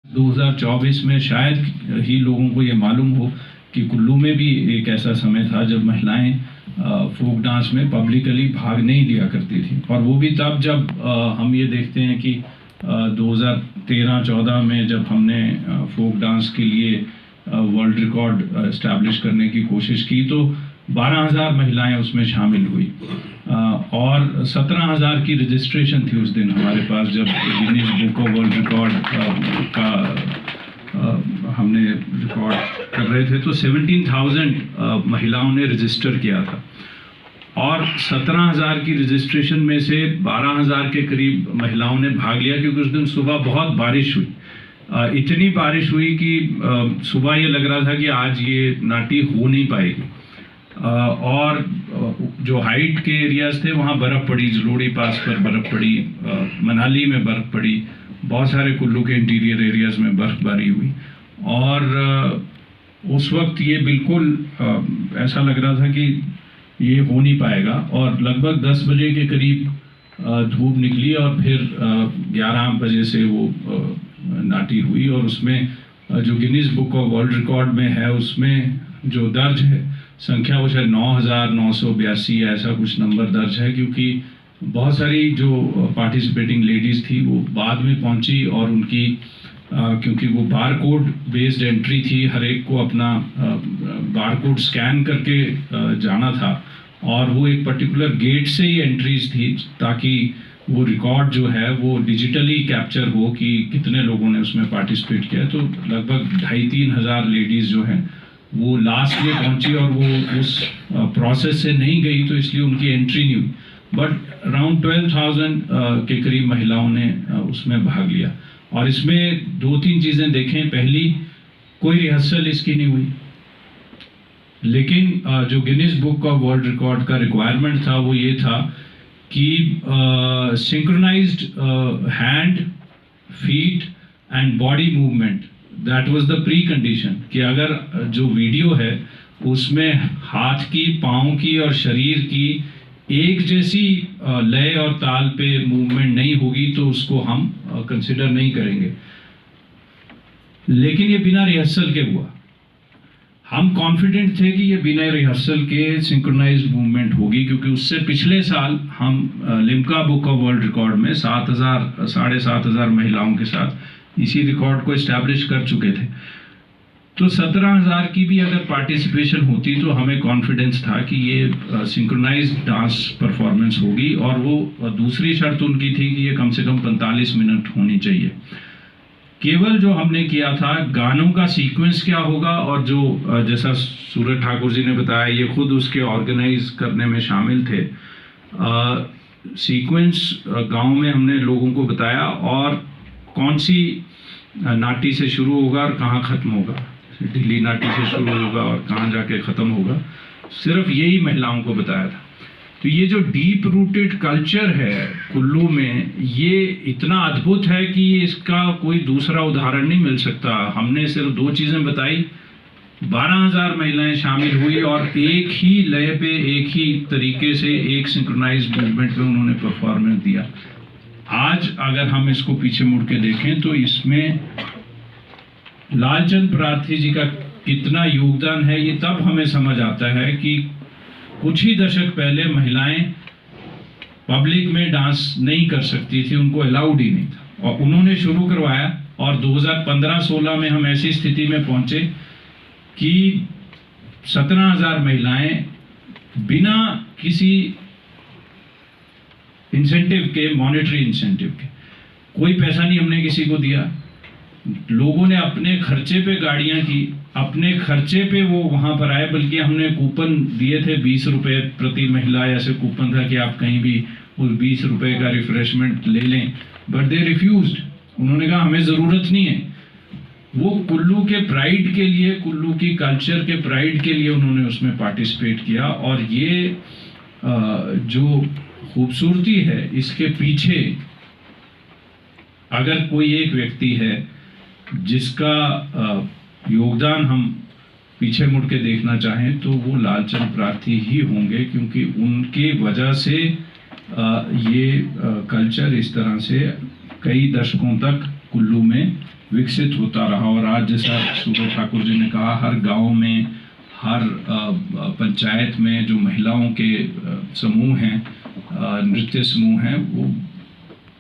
2024 में शायद ही लोगों को ये मालूम हो कि कुल्लू में भी एक ऐसा समय था जब महिलाएं फोक डांस में पब्लिकली भाग नहीं लिया करती थी। और वो भी तब जब हम ये देखते हैं कि 2013-14 में जब हमने फोक डांस के लिए वर्ल्ड रिकॉर्ड इस्टेब्लिश करने की कोशिश की तो 12,000 महिलाएं उसमें शामिल हुई और 17,000 की रजिस्ट्रेशन थी उस दिन हमारे पास जब Guinness book of world record का हमने रिकॉर्ड कर रहे थे। तो 17,000 महिलाओं ने रजिस्टर किया था और 17,000 की रजिस्ट्रेशन में से 12,000 के करीब महिलाओं ने भाग लिया, क्योंकि उस दिन सुबह बहुत बारिश हुई। इतनी बारिश हुई कि सुबह ये लग रहा था कि आज ये नाटी हो नहीं पाएगी। और जो हाइट के एरियाज थे वहाँ बर्फ़ पड़ी, जलोड़ी पास पर बर्फ़ पड़ी, मनाली में बर्फ़ पड़ी, बहुत सारे कुल्लू के इंटीरियर एरियाज में बर्फ़बारी हुई। और उस वक्त ये बिल्कुल ऐसा लग रहा था कि ये हो नहीं पाएगा। और लगभग 10 बजे के करीब धूप निकली और फिर 11 बजे से वो नाटी हुई। और उसमें जो Guinness book of world record में है उसमें जो दर्ज है संख्या वो शायद 9,982 ऐसा कुछ नंबर दर्ज है, क्योंकि बहुत सारी जो पार्टिसिपेटिंग लेडीज़ थी वो बाद में पहुंची और उनकी क्योंकि वो बार कोड बेस्ड एंट्री थी, हर एक को अपना बार कोड स्कैन करके जाना था और वो एक पर्टिकुलर गेट से ही एंट्रीज थी ताकि वो रिकॉर्ड जो है वो डिजिटली कैप्चर हो कि कितने लोगों ने उसमें पार्टिसिपेट किया। तो लगभग 2,500-3 हज़ार लेडीज़ जो हैं वो लास्ट में पहुंची और वो उस प्रोसेस से नहीं गई, तो इसलिए उनकी एंट्री नहीं हुई। बट अराउंड 12,000 के करीब महिलाओं ने उसमें भाग लिया। और इसमें 2-3 चीज़ें देखें। पहली, कोई रिहर्सल इसकी नहीं हुई, लेकिन जो Guinness book of world record का रिक्वायरमेंट था वो ये था कि synchronised hand, feet and body movement, that was the precondition. कि अगर जो वीडियो है उसमें हाथ की, पाँव की और शरीर की एक जैसी लय और ताल पे मूवमेंट नहीं होगी तो उसको हम कंसिडर नहीं करेंगे। लेकिन ये बिना रिहर्सल के हुआ। हम कॉन्फिडेंट थे कि ये बिना रिहर्सल के सिंक्रोनाइज्ड मूवमेंट होगी, क्योंकि उससे पिछले साल हम Limca book of world record में 7,000 महिलाओं के साथ इसी रिकॉर्ड को इस्टेब्लिश कर चुके थे। तो 17,000 की भी अगर पार्टिसिपेशन होती तो हमें कॉन्फिडेंस था कि ये सिंक्रोनाइज्ड डांस परफॉर्मेंस होगी। और वो दूसरी शर्त उनकी थी कि ये कम से कम 45 मिनट होनी चाहिए। केवल जो हमने किया था गानों का सीक्वेंस क्या होगा, और जो जैसा सूरज ठाकुर जी ने बताया ये खुद उसके ऑर्गेनाइज करने में शामिल थे। सीक्वेंस गांव में हमने लोगों को बताया और कौन सी नाटी से शुरू होगा और कहाँ ख़त्म होगा, ढीली नाटी से शुरू होगा और कहाँ जाके ख़त्म होगा, सिर्फ यही महिलाओं को बताया था। तो ये जो डीप रूटेड कल्चर है कुल्लू में, ये इतना अद्भुत है कि इसका कोई दूसरा उदाहरण नहीं मिल सकता। हमने सिर्फ 2 चीज़ें बताई, 12,000 महिलाएं शामिल हुई और एक ही लय पे, एक ही तरीके से, एक सिंक्रोनाइज्ड मूवमेंट पे उन्होंने परफॉर्मेंस दिया। आज अगर हम इसको पीछे मुड़ के देखें तो इसमें लालचंद प्रार्थी जी का कितना योगदान है ये तब हमें समझ आता है कि कुछ ही दशक पहले महिलाएं पब्लिक में डांस नहीं कर सकती थी, उनको अलाउड ही नहीं था, और उन्होंने शुरू करवाया। और 2015-16 में हम ऐसी स्थिति में पहुंचे कि 17,000 महिलाएं बिना किसी इंसेंटिव के, मॉनेटरी इंसेंटिव के, कोई पैसा नहीं हमने किसी को दिया, लोगों ने अपने खर्चे पे गाड़ियां की, अपने खर्चे पे वो वहां पर आए। बल्कि हमने कूपन दिए थे 20 रुपये प्रति महिला, ऐसे कूपन था कि आप कहीं भी उस 20 रुपये का रिफ्रेशमेंट ले लें, बट दे रिफ्यूज्ड। उन्होंने कहा हमें ज़रूरत नहीं है। वो कुल्लू के प्राइड के लिए, कुल्लू की कल्चर के प्राइड के लिए उन्होंने उसमें पार्टिसिपेट किया। और ये जो खूबसूरती है इसके पीछे अगर कोई एक व्यक्ति है जिसका योगदान हम पीछे मुड़ के देखना चाहें तो वो लालचंद प्रार्थी ही होंगे, क्योंकि उनके वजह से ये कल्चर इस तरह से कई दशकों तक कुल्लू में विकसित होता रहा। और आज जैसा सूबे ठाकुर जी ने कहा, हर गांव में, हर पंचायत में जो महिलाओं के समूह हैं, नृत्य समूह हैं, वो